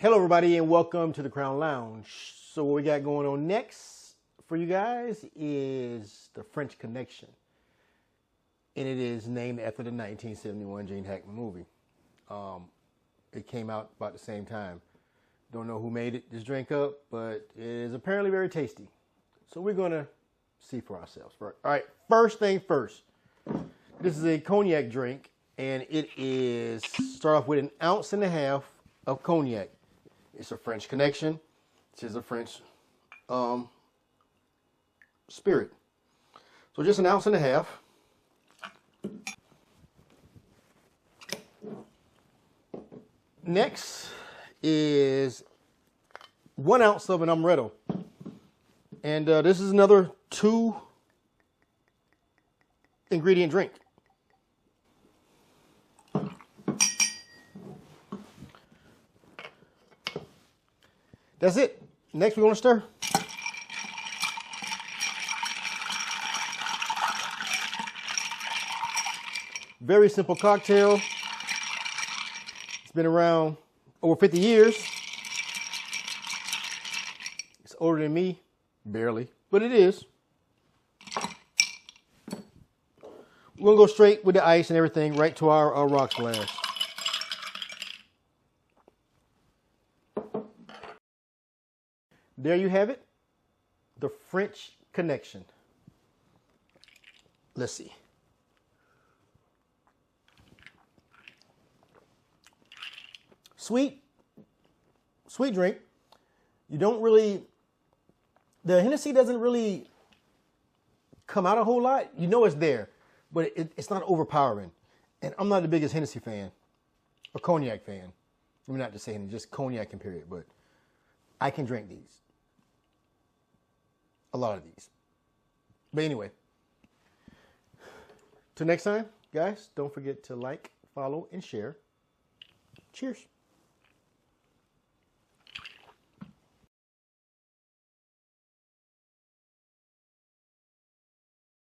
Hello everybody and welcome to the Crown Lounge. So what we got going on next for you guys is the French Connection. And it is named after the 1971 Gene Hackman movie. It came out about the same time. Don't know who made this drink up, but it is apparently very tasty. So we're gonna see for ourselves. All right, first thing first. This is a cognac drink and it is, start off with 1.5 ounces of cognac. It's a French Connection. This is a French spirit. So just 1.5 ounces. Next is 1 ounce of an amaretto. And this is another 2 ingredient drink. That's it. Next, we're going to stir. Very simple cocktail. It's been around over 50 years. It's older than me, barely, but it is. We're going to go straight with the ice and everything right to our rocks glass. There you have it, the French Connection. Let's see. Sweet drink. You don't really, the Hennessy doesn't really come out a whole lot. You know it's there, but it's not overpowering. And I'm not the biggest Hennessy fan, or cognac fan. I mean, not just saying just cognac in period, but I can drink these. A lot of these. But anyway, till next time, guys, don't forget to like, follow, and share. Cheers.